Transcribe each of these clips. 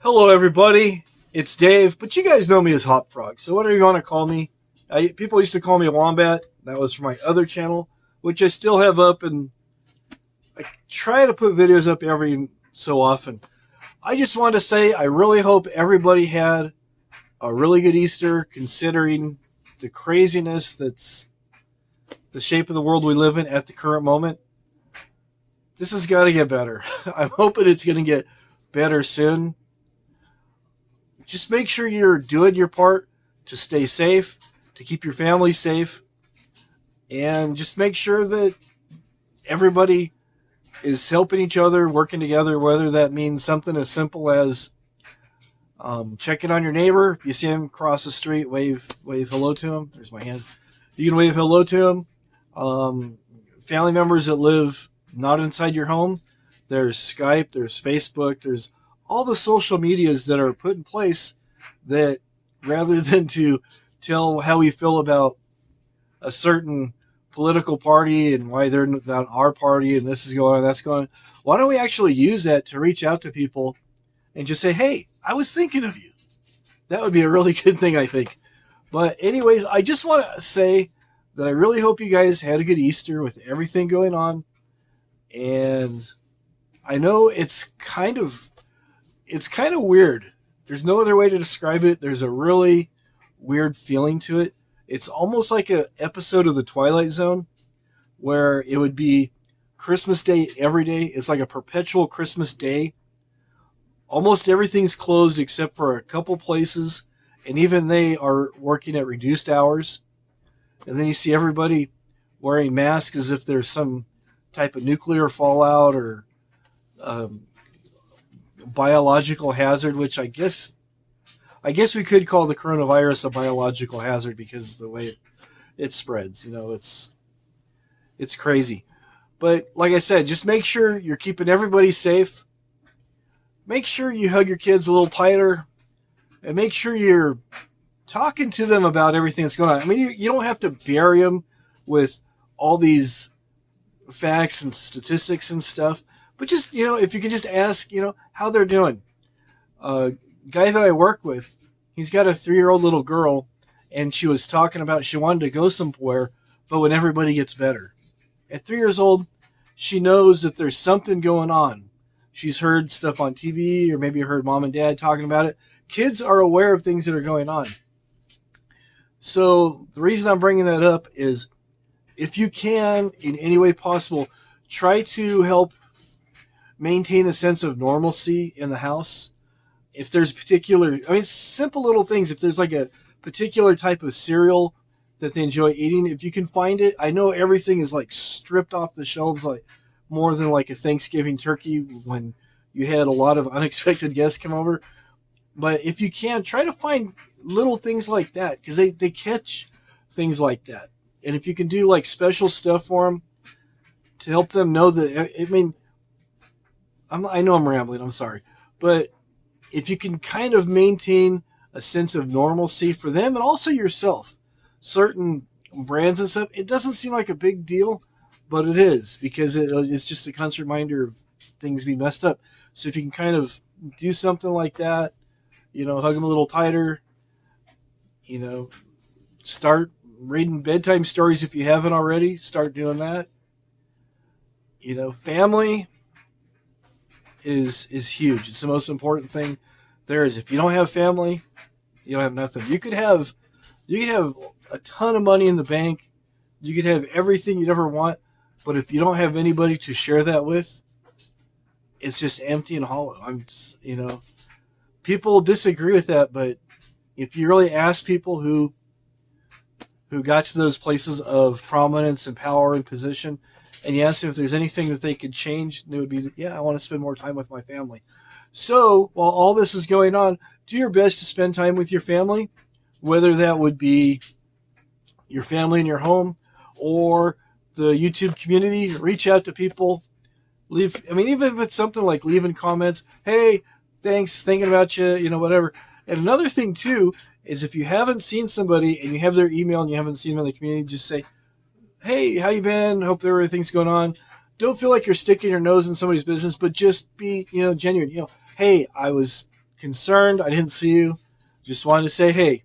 Hello, everybody. It's Dave, but you guys know me as Hop Frog, so whatever you want to call me. People used to call me Wombat. That was for my other channel, which I still have up, and I try to put videos up every so often. I just wanted to say I really hope everybody had a really good Easter, considering the craziness that's the shape of the world we live in at the current moment. This has got to get better. I'm hoping it's going to get better soon. Just make sure you're doing your part to stay safe, to keep your family safe, and just make sure that everybody is helping each other, working together, whether that means something as simple as checking on your neighbor. If you see him cross the street, wave hello to him. There's my hand. You can wave hello to him. Family members that live not inside your home, there's Skype, there's Facebook, there's all the social medias that are put in place that rather than to tell how we feel about a certain political party and why they're not our party and this is going on, that's going on, why don't we actually use that to reach out to people and just say, hey, I was thinking of you. That would be a really good thing, I think. But anyways, I just want to say that I really hope you guys had a good Easter with everything going on. And I know it's kind of weird. There's no other way to describe it. There's a really weird feeling to it. It's almost like an episode of The Twilight Zone where it would be Christmas Day every day. It's like a perpetual Christmas day. Almost everything's closed except for a couple places, and even they are working at reduced hours. And then you see everybody wearing masks as if there's some type of nuclear fallout or um, biological hazard, which I guess we could call the coronavirus a biological hazard because of the way it spreads. It's crazy. But like I said, just make sure you're keeping everybody safe. Make sure you hug your kids a little tighter, and make sure you're talking to them about everything that's going on. I mean, you don't have to bury them with all these facts and statistics and stuff, but just if you can just ask how they're doing. Guy that I work with, he's got a 3-year-old little girl, and she was talking about she wanted to go somewhere, but when everybody gets better. At 3 years old, she knows that there's something going on. She's heard stuff on TV, or maybe heard mom and dad talking about it. Kids are aware of things that are going on. So the reason I'm bringing that up is, if you can, in any way possible, try to help maintain a sense of normalcy in the house. If there's simple little things. If there's like a particular type of cereal that they enjoy eating, if you can find it. I know everything is like stripped off the shelves, like more than like a Thanksgiving turkey when you had a lot of unexpected guests come over. But if you can, try to find little things like that, because they catch things like that. And if you can do like special stuff for them to help them know that, I mean, I know I'm rambling, I'm sorry. But if you can kind of maintain a sense of normalcy for them and also yourself, certain brands and stuff, it doesn't seem like a big deal, but it is, because it's just a constant reminder of things being messed up. So if you can kind of do something like that, hug them a little tighter, start reading bedtime stories if you haven't already, start doing that. Family is huge. It's the most important thing there is. If you don't have family, you don't have nothing. You could have a ton of money in the bank. You could have everything you'd ever want, but if you don't have anybody to share that with, it's just empty and hollow. People disagree with that, but if you really ask people who got to those places of prominence and power and position, and you ask them if there's anything that they could change, it would be, yeah, I want to spend more time with my family. So while all this is going on, do your best to spend time with your family, whether that would be your family in your home or the YouTube community. Reach out to people. Even if it's something like leaving comments, hey, thanks, thinking about you, whatever. And another thing too is, if you haven't seen somebody and you have their email and you haven't seen them in the community, just say, hey, how you been? Hope everything's going on. Don't feel like you're sticking your nose in somebody's business, but just be, genuine. Hey, I was concerned I didn't see you. Just wanted to say hey.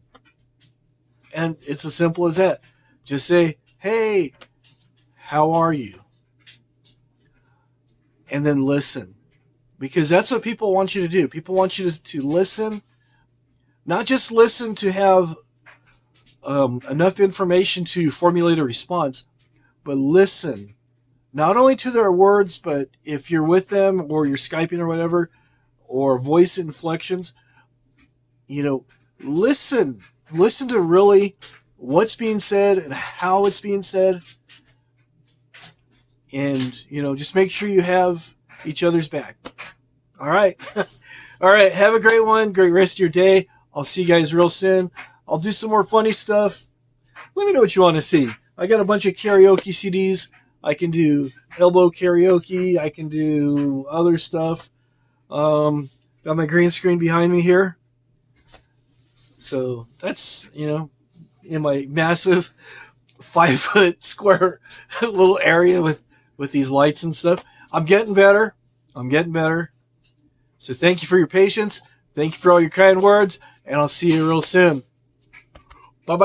And it's as simple as that. Just say, hey, how are you? And then listen. Because that's what people want you to do. People want you to listen. Not just listen to have enough information to formulate a response, but listen. Not only to their words, but if you're with them or you're Skyping or whatever, or voice inflections, listen. Listen to really what's being said and how it's being said. And, just make sure you have each other's back. All right. All right. Have a great one. Great rest of your day. I'll see you guys real soon. I'll do some more funny stuff. Let me know what you want to see. I got a bunch of karaoke CDs. I can do elbow karaoke. I can do other stuff. Got my green screen behind me here. So that's, in my massive 5-foot square little area with these lights and stuff. I'm getting better. So thank you for your patience. Thank you for all your kind words. And I'll see you real soon. Bye-bye.